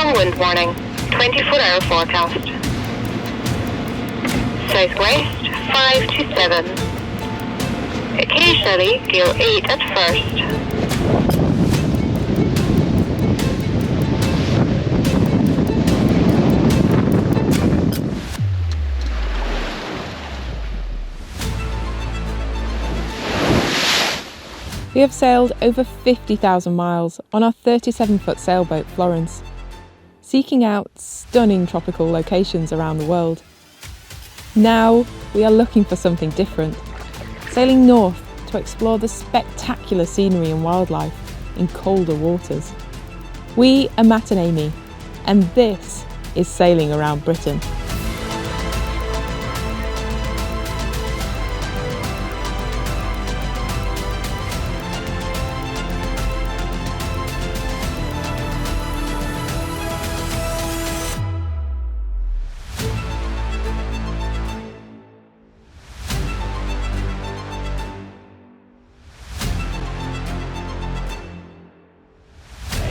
strong wind warning, 24-hour forecast. Southwest 5 to 7. Occasionally gale 8 at first. We have sailed over 50,000 miles on our 37-foot sailboat Florence, seeking out stunning tropical locations around the world. Now we are looking for something different, sailing north to explore the spectacular scenery and wildlife in colder waters. We are Matt and Amy, and this is Sailing Around Britain.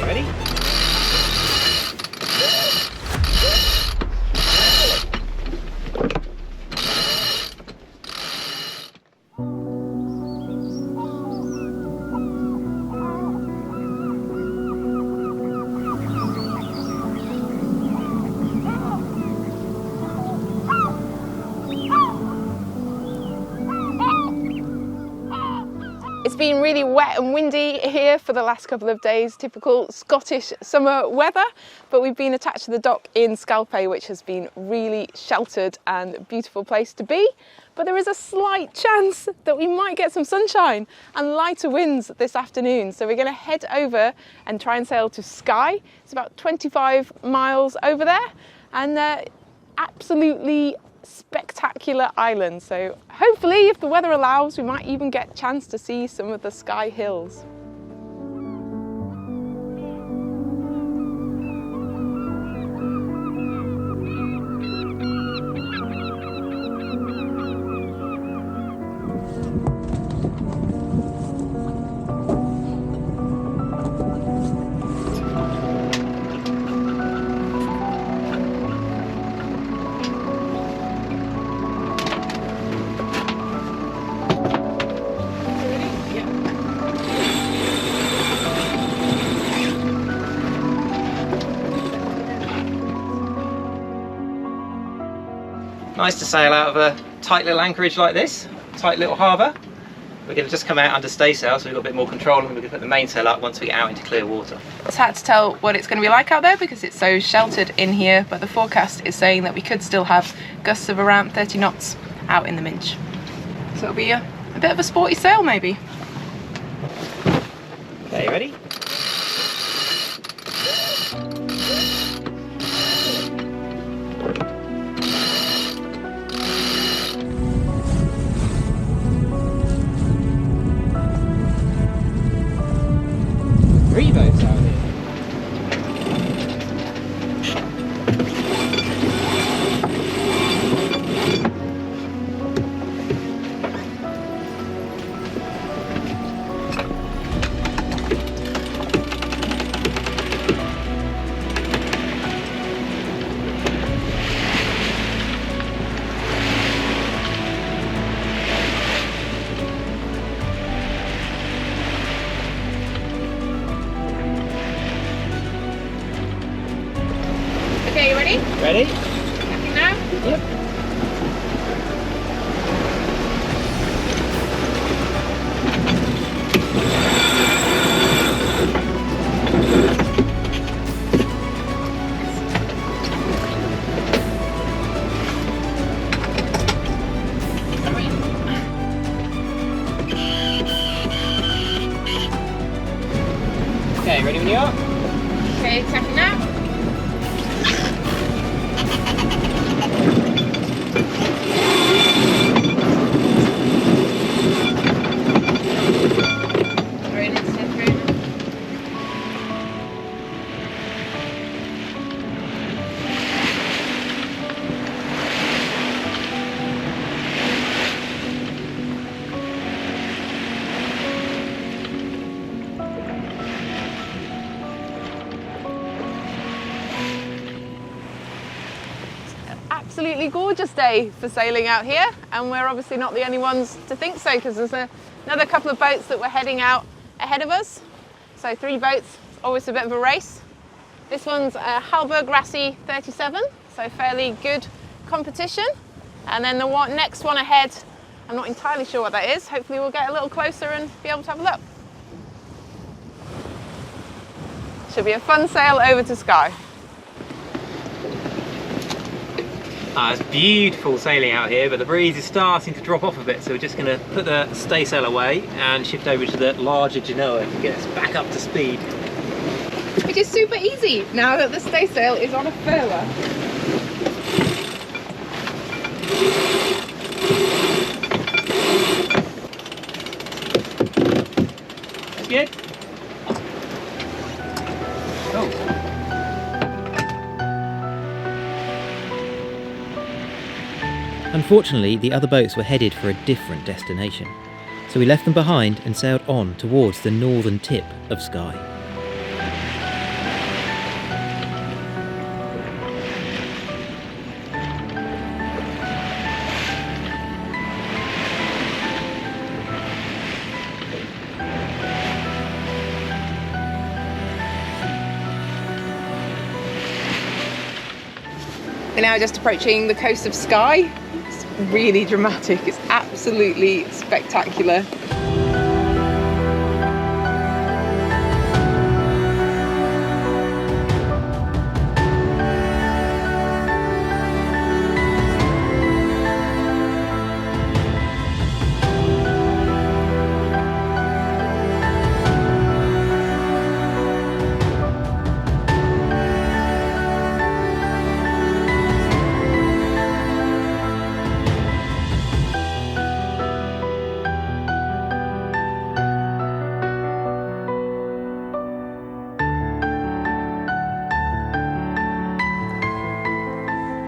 Ready? It's been really wet and windy here for the last couple of days, typical Scottish summer weather, but we've been attached to the dock in Skye, which has been really sheltered and a beautiful place to be. But there is a slight chance that we might get some sunshine and lighter winds this afternoon. So we're going to head over and try and sail to Skye. It's about 25 miles over there, and absolutely spectacular island. So hopefully, if the weather allows, we might even get a chance to see some of the Skye hills. Nice to sail out of a tight little anchorage like this, tight little harbour. We're going to just come out under staysail, so we've got a bit more control, and we're going to put the mainsail up once we get out into clear water. It's hard to tell what it's going to be like out there because it's so sheltered in here, but the forecast is saying that we could still have gusts of around 30 knots out in the Minch. So it'll be a bit of a sporty sail maybe. Okay, ready? Three boats out here. Okay, you ready? Ready? Tacking now? Yep. Okay, ready when you are? Okay, tacking now. absolutely gorgeous day for sailing out here, and we're obviously not the only ones to think so, because there's another couple of boats that were heading out ahead of us. So 3 boats, always a bit of a race. This one's a Halberg Rassi 37, so fairly good competition. And then the next one ahead, I'm not entirely sure what that is. Hopefully we'll get a little closer and be able to have a look. Should be a fun sail over to Skye. It's beautiful sailing out here, but the breeze is starting to drop off a bit, so we're just going to put the staysail away and shift over to the larger genoa to get us back up to speed. Which is super easy now that the staysail is on a furler. That's good. Oh. Unfortunately, the other boats were headed for a different destination, so we left them behind and sailed on towards the northern tip of Skye. We're now just approaching the coast of Skye. It's really dramatic, it's absolutely spectacular.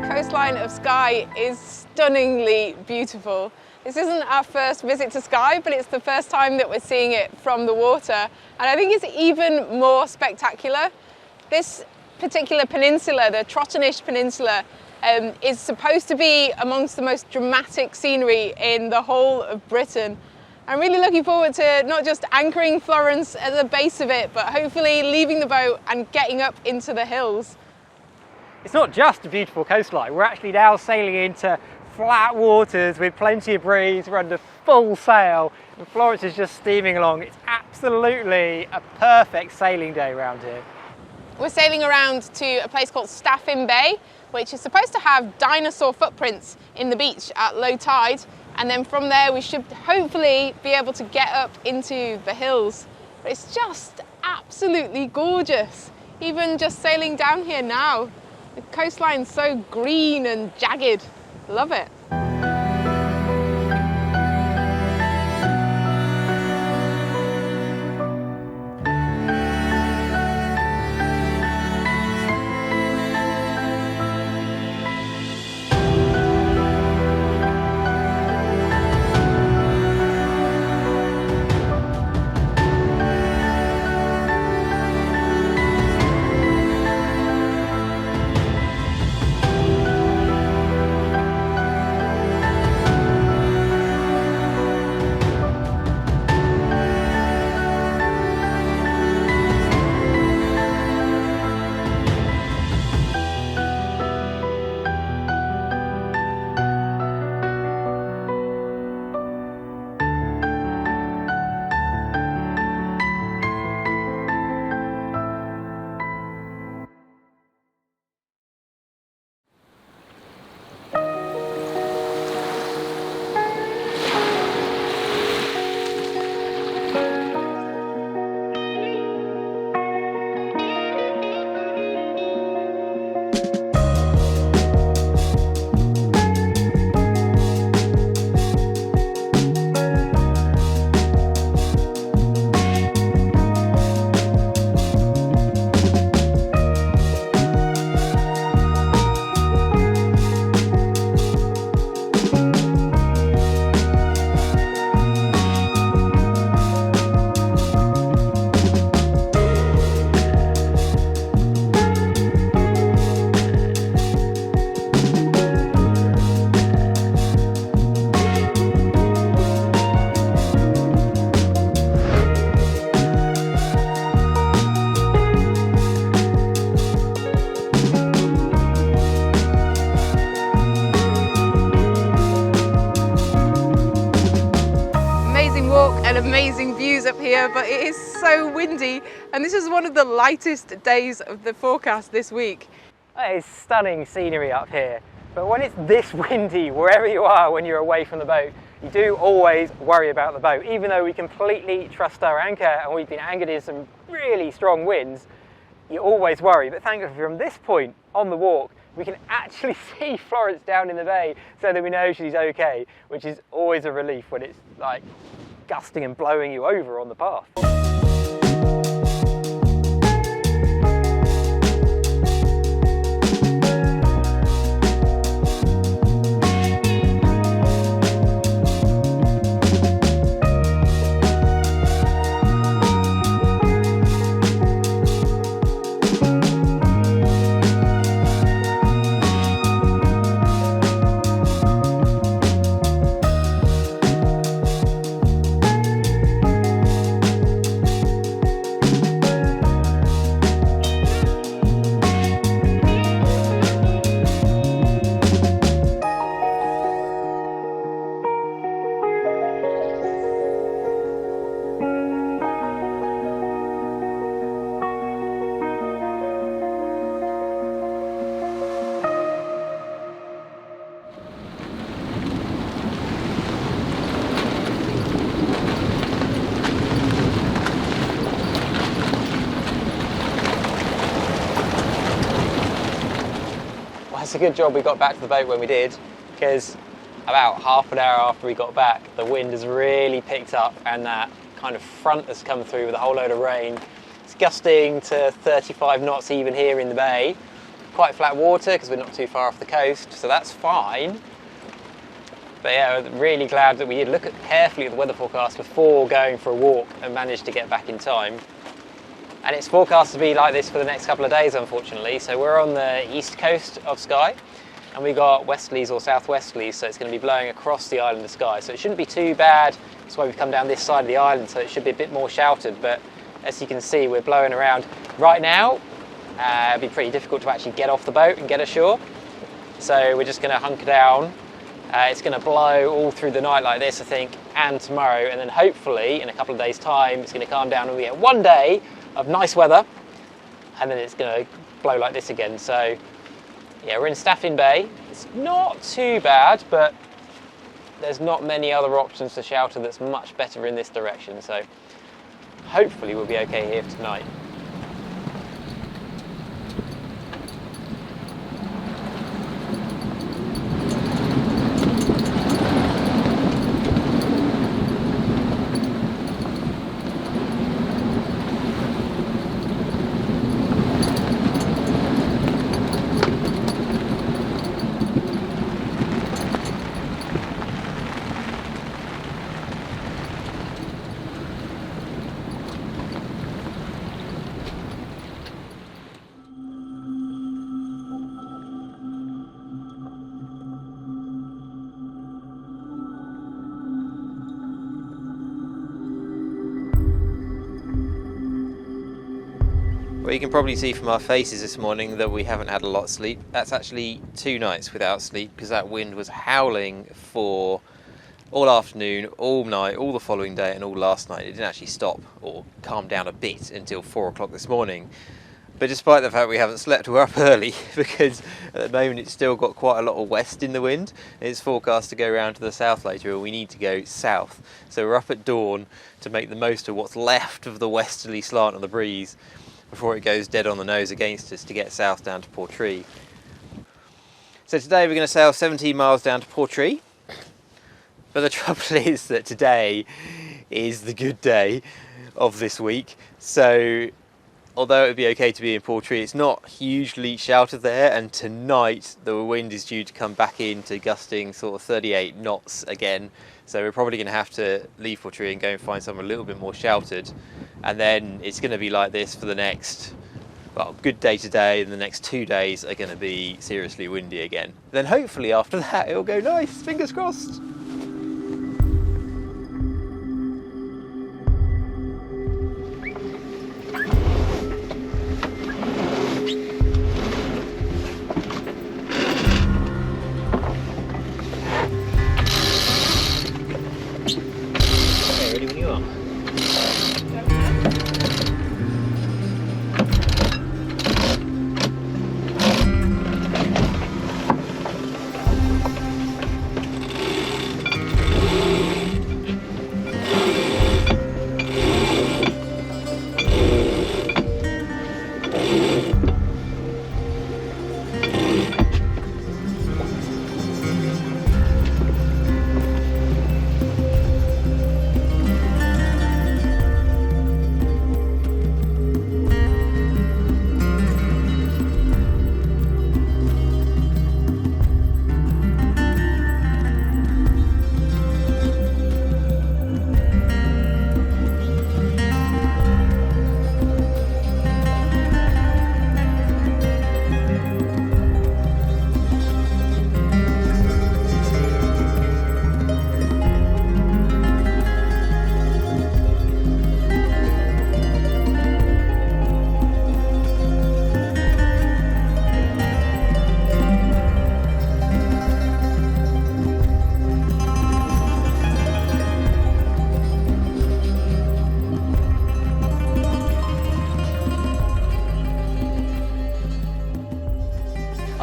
Coastline of Skye is stunningly beautiful. This isn't our first visit to Skye, but it's the first time that we're seeing it from the water, and I think it's even more spectacular. This particular peninsula, the Trotternish Peninsula, is supposed to be amongst the most dramatic scenery in the whole of Britain. I'm really looking forward to not just anchoring Florence at the base of it, but hopefully leaving the boat and getting up into the hills. It's not just a beautiful coastline, we're actually now sailing into flat waters with plenty of breeze. We're under full sail and Florence is just steaming along. It's absolutely a perfect sailing day around here. We're sailing around to a place called Staffin Bay, which is supposed to have dinosaur footprints in the beach at low tide, and then from there we should hopefully be able to get up into the hills. But it's just absolutely gorgeous, even just sailing down here now. The coastline's so green and jagged. Love it. here, but it is so windy, and this is one of the lightest days of the forecast this week. It is stunning scenery up here, but when it's this windy, wherever you are when you're away from the boat, you do always worry about the boat. Even though we completely trust our anchor and we've been anchored in some really strong winds, you always worry. But thankfully from this point on the walk, we can actually see Florence down in the bay so that we know she's okay, which is always a relief when it's like gusting and blowing you over on the path. It's a good job we got back to the boat when we did, because about half an hour after we got back, the wind has really picked up and that kind of front has come through with a whole load of rain. It's gusting to 35 knots even here in the bay. Quite flat water because we're not too far off the coast, so that's fine. But yeah, I'm really glad that we did look carefully at the weather forecast before going for a walk and managed to get back in time. And it's forecast to be like this for the next couple of days, unfortunately. So we're on the east coast of Skye, and we got westerlies or southwesterlies, so it's going to be blowing across the island of Skye. So it shouldn't be too bad. That's why we've come down this side of the island, so it should be a bit more sheltered. But as you can see, we're blowing around. Right now, it'd be pretty difficult to actually get off the boat and get ashore. So we're just going to hunker down. It's going to blow all through the night like this, I think, and tomorrow. And then hopefully, in a couple of days' time, it's going to calm down and we get one day of nice weather, and then it's going to blow like this again. So yeah, we're in Staffin Bay. It's not too bad, but there's not many other options to shelter that's much better in this direction. So hopefully we'll be okay here for tonight. Well, you can probably see from our faces this morning that we haven't had a lot of sleep. That's actually 2 nights without sleep because that wind was howling for all afternoon, all night, all the following day and all last night. It didn't actually stop or calm down a bit until 4 o'clock this morning. But despite the fact we haven't slept, we're up early because at the moment it's still got quite a lot of west in the wind. It's forecast to go around to the south later, and we need to go south. So we're up at dawn to make the most of what's left of the westerly slant on the breeze before it goes dead on the nose against us to get south down to Portree. So today we're going to sail 17 miles down to Portree. But the trouble is that today is the good day of this week. So although it would be okay to be in Portree, it's not hugely sheltered there, and tonight the wind is due to come back into gusting sort of 38 knots again. So we're probably going to have to leave Portree and go and find somewhere a little bit more sheltered. And then it's going to be like this for the next, well, good day today, and the next 2 days are going to be seriously windy again. Then hopefully after that it'll go nice, fingers crossed. Okay, ready when you are.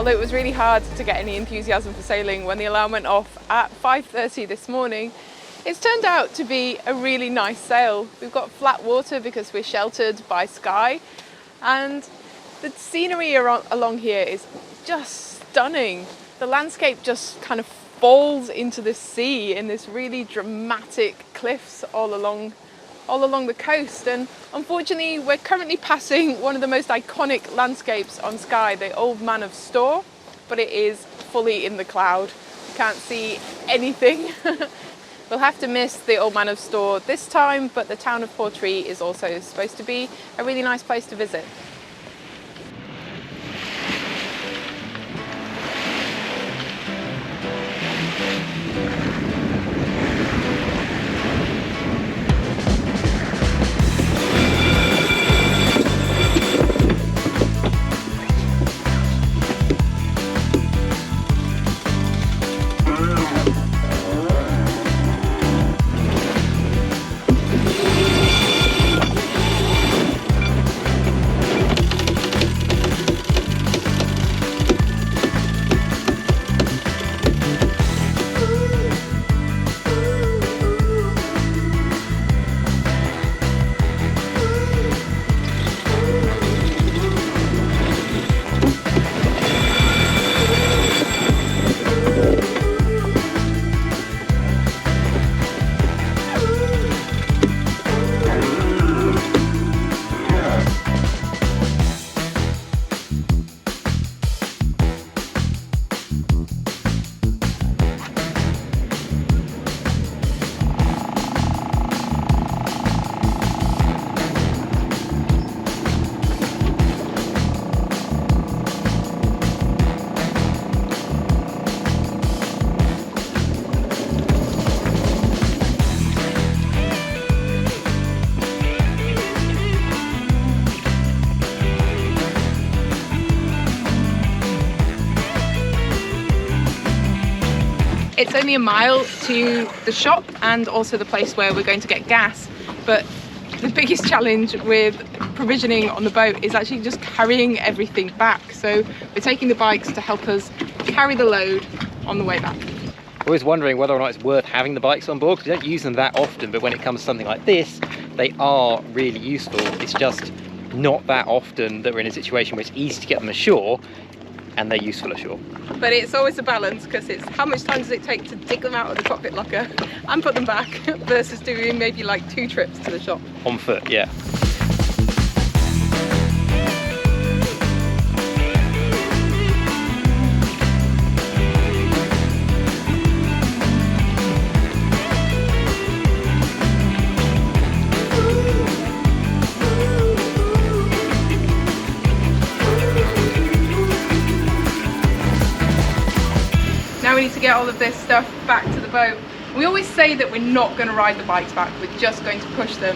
although it was really hard to get any enthusiasm for sailing when the alarm went off at 5:30 this morning. It's turned out to be a really nice sail. We've got flat water because we're sheltered by Skye, and the scenery along here is just stunning. The landscape just kind of falls into the sea in this really dramatic cliffs all along the coast, and unfortunately we're currently passing one of the most iconic landscapes on Skye, the Old Man of Store, but it is fully in the cloud. You can't see anything. We'll have to miss the Old Man of Store this time, but the town of Portree is also supposed to be a really nice place to visit. It's only a mile to the shop and also the place where we're going to get gas, but the biggest challenge with provisioning on the boat is actually just carrying everything back. So we're taking the bikes to help us carry the load on the way back. Always wondering whether or not it's worth having the bikes on board, because we don't use them that often, but when it comes to something like this, they are really useful. It's just not that often that we're in a situation where it's easy to get them ashore and they're useful ashore. But it's always a balance, because it's how much time does it take to dig them out of the cockpit locker and put them back versus doing maybe like 2 trips to the shop. On foot, yeah. Now we need to get all of this stuff back to the boat. We always say that we're not going to ride the bikes back, we're just going to push them,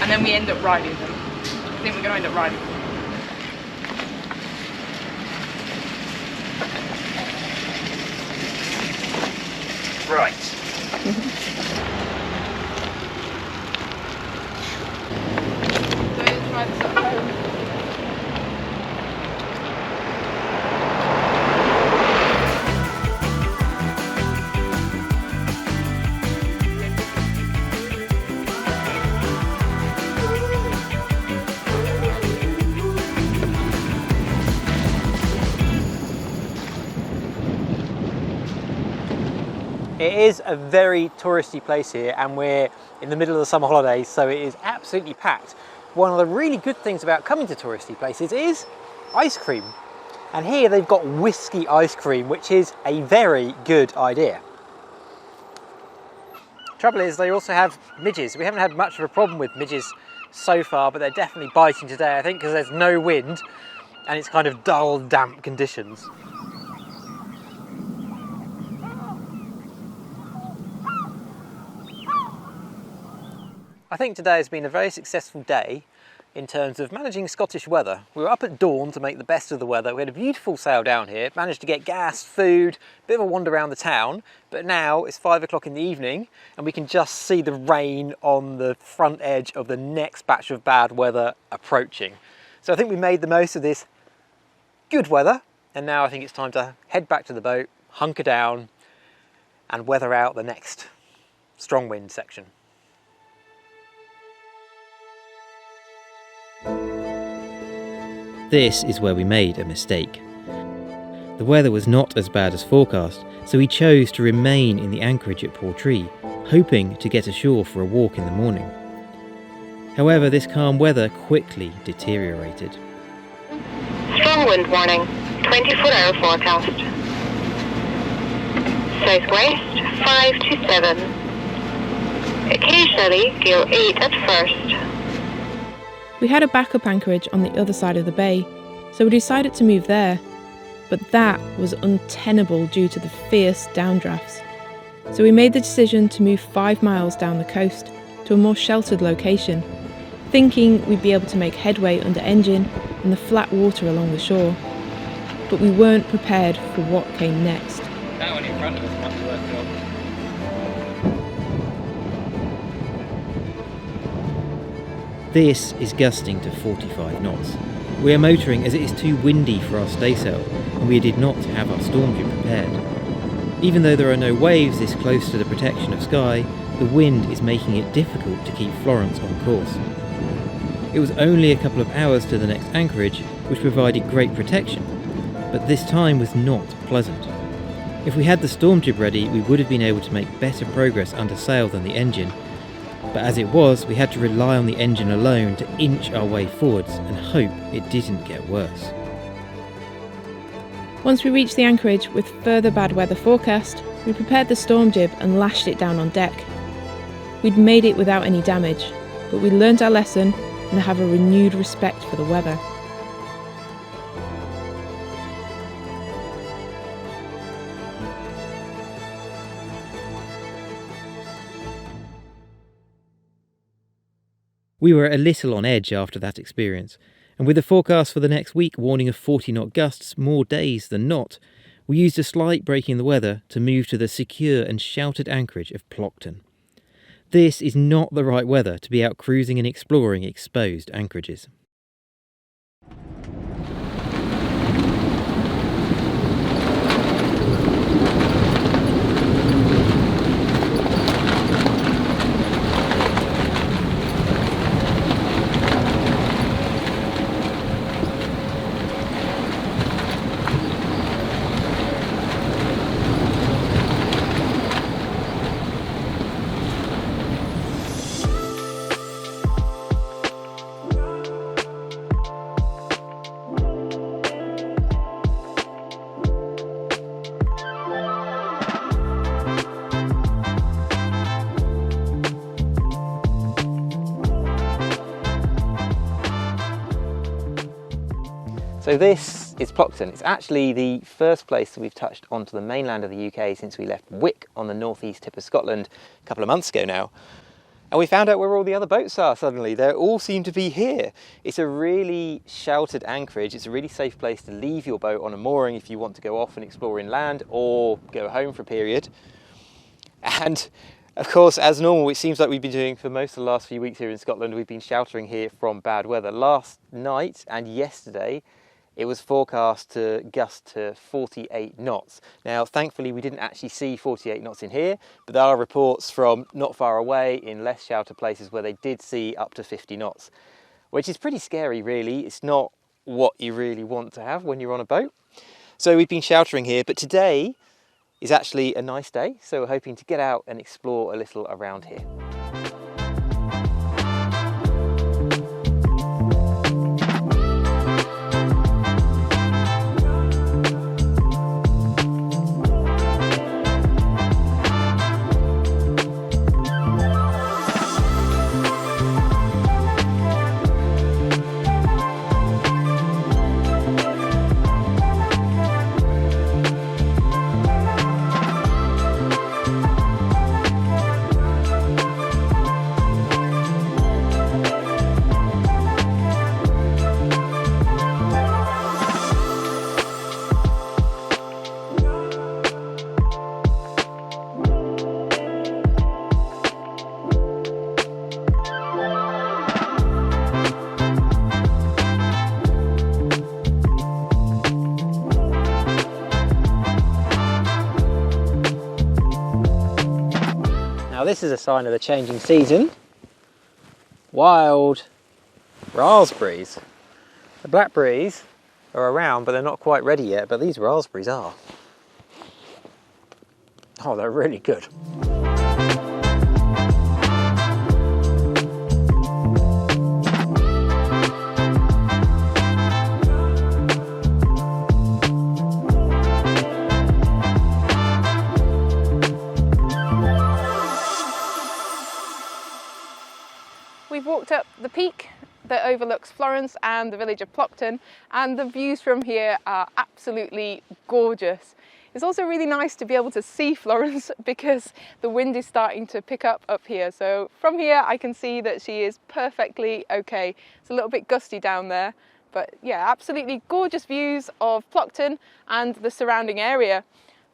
and then we end up riding them. I think we're going to end up riding them. Right. So let's try this at home. It is a very touristy place here, and we're in the middle of the summer holidays, so it is absolutely packed. One of the really good things about coming to touristy places is ice cream. And here they've got whiskey ice cream, which is a very good idea. Trouble is, they also have midges. We haven't had much of a problem with midges so far, but they're definitely biting today, I think, because there's no wind and it's kind of dull, damp conditions. I think today has been a very successful day in terms of managing Scottish weather. We were up at dawn to make the best of the weather. We had a beautiful sail down here, managed to get gas, food, a bit of a wander around the town, but now it's 5 o'clock in the evening and we can just see the rain on the front edge of the next batch of bad weather approaching. So I think we made the most of this good weather And now I think it's time to head back to the boat, hunker down and weather out the next strong wind section. This is where we made a mistake. The weather was not as bad as forecast, so we chose to remain in the anchorage at Portree, hoping to get ashore for a walk in the morning. However, this calm weather quickly deteriorated. Strong wind warning. 24-hour forecast. Southwest 5 to 7. Occasionally gale 8 at first. We had a backup anchorage on the other side of the bay, so we decided to move there. But that was untenable due to the fierce downdrafts. So we made the decision to move 5 miles down the coast to a more sheltered location, thinking we'd be able to make headway under engine in the flat water along the shore. But we weren't prepared for what came next. That one in front of us must have worked off. This is gusting to 45 knots. We are motoring as it is too windy for our staysail, and we did not have our storm jib prepared. Even though there are no waves this close to the protection of Skye, the wind is making it difficult to keep Florence on course. It was only a couple of hours to the next anchorage, which provided great protection, but this time was not pleasant. If we had the storm jib ready, we would have been able to make better progress under sail than the engine, but as it was, we had to rely on the engine alone to inch our way forwards and hope it didn't get worse. Once we reached the anchorage with further bad weather forecast, we prepared the storm jib and lashed it down on deck. We'd made it without any damage, but we learned our lesson and have a renewed respect for the weather. We were a little on edge after that experience, and with the forecast for the next week warning of 40-knot gusts more days than not, we used a slight break in the weather to move to the secure and sheltered anchorage of Plockton. This is not the right weather to be out cruising and exploring exposed anchorages. So this is Plockton. It's actually the first place that we've touched onto the mainland of the UK since we left Wick on the northeast tip of Scotland a couple of months ago now. And we found out where all the other boats are suddenly. They all seem to be here. It's a really sheltered anchorage. It's a really safe place to leave your boat on a mooring if you want to go off and explore inland or go home for a period. And of course, as normal, it seems like we've been doing for most of the last few weeks here in Scotland, we've been sheltering here from bad weather. Last night and yesterday, it was forecast to gust to 48 knots. Now, thankfully, we didn't actually see 48 knots in here, but there are reports from not far away in less sheltered places where they did see up to 50 knots, which is pretty scary, really. It's not what you really want to have when you're on a boat. So we've been sheltering here, but today is actually a nice day, so we're hoping to get out and explore a little around here. this is a sign of the changing season. Wild raspberries. The blackberries are around, but they're not quite ready yet, but these raspberries are. Oh, they're really good. We've walked up the peak that overlooks Florence and the village of Plockton, and the views from here are absolutely gorgeous. It's also really nice to be able to see Florence because the wind is starting to pick up here. So from here I can see that she is perfectly okay. It's a little bit gusty down there, but yeah, absolutely gorgeous views of Plockton and the surrounding area.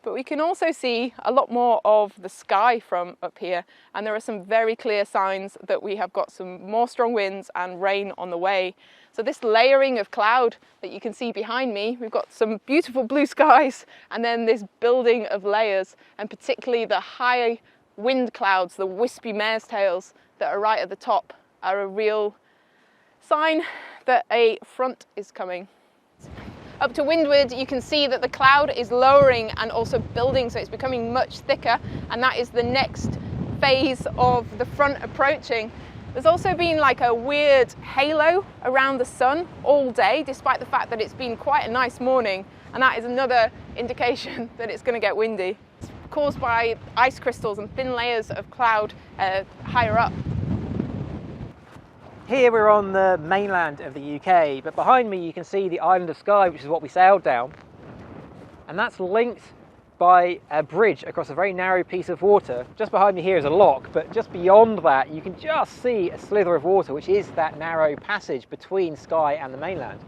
But we can also see a lot more of the sky from up here, and there are some very clear signs that we have got some more strong winds and rain on the way. So this layering of cloud that you can see behind me, we've got some beautiful blue skies and then this building of layers, and particularly the high wind clouds, the wispy mare's tails that are right at the top, are a real sign that a front is coming. Up to windward, you can see that the cloud is lowering and also building, so it's becoming much thicker, and that is the next phase of the front approaching. There's also been like a weird halo around the sun all day, despite the fact that it's been quite a nice morning, and that is another indication that it's going to get windy. It's caused by ice crystals and thin layers of cloud higher up. Here we're on the mainland of the UK, but behind me you can see the island of Skye, which is what we sailed down, and that's linked by a bridge across a very narrow piece of water. Just behind me here is a lock, but just beyond that you can just see a slither of water, which is that narrow passage between Skye and the mainland.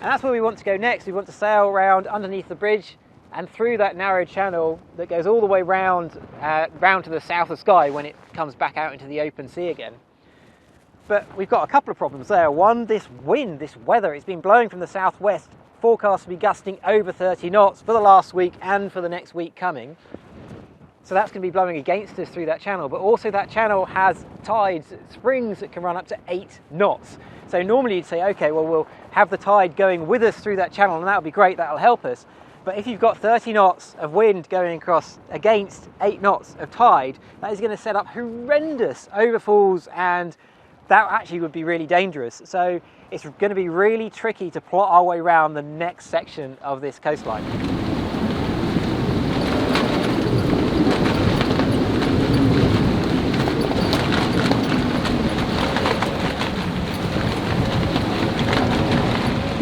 And that's where we want to go next. We want to sail around underneath the bridge and through that narrow channel that goes all the way round to the south of Skye when it comes back out into the open sea again. But we've got a couple of problems there. One, this wind, this weather, it's been blowing from the southwest, forecast to be gusting over 30 knots for the last week and for the next week coming. So that's going to be blowing against us through that channel, but also that channel has tides, springs that can run up to 8 knots. So normally you'd say, okay, well, we'll have the tide going with us through that channel and that'll be great, that'll help us. But if you've got 30 knots of wind going across against 8 knots of tide, that is going to set up horrendous overfalls, and that actually would be really dangerous. So it's going to be really tricky to plot our way around the next section of this coastline.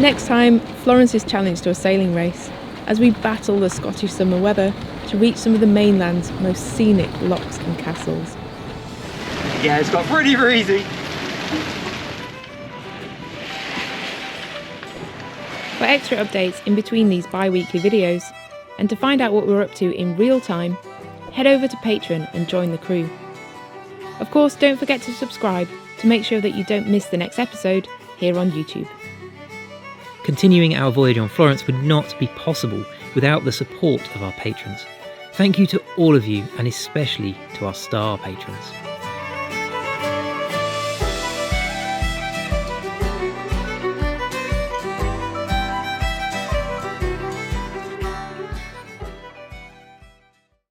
Next time, Florence is challenged to a sailing race as we battle the Scottish summer weather to reach some of the mainland's most scenic locks and castles. Yeah, it's got pretty breezy. For extra updates in between these bi-weekly videos, and to find out what we're up to in real time, head over to Patreon and join the crew. Of course, don't forget to subscribe to make sure that you don't miss the next episode here on YouTube. Continuing our voyage on Florence would not be possible without the support of our patrons. Thank you to all of you, and especially to our star patrons.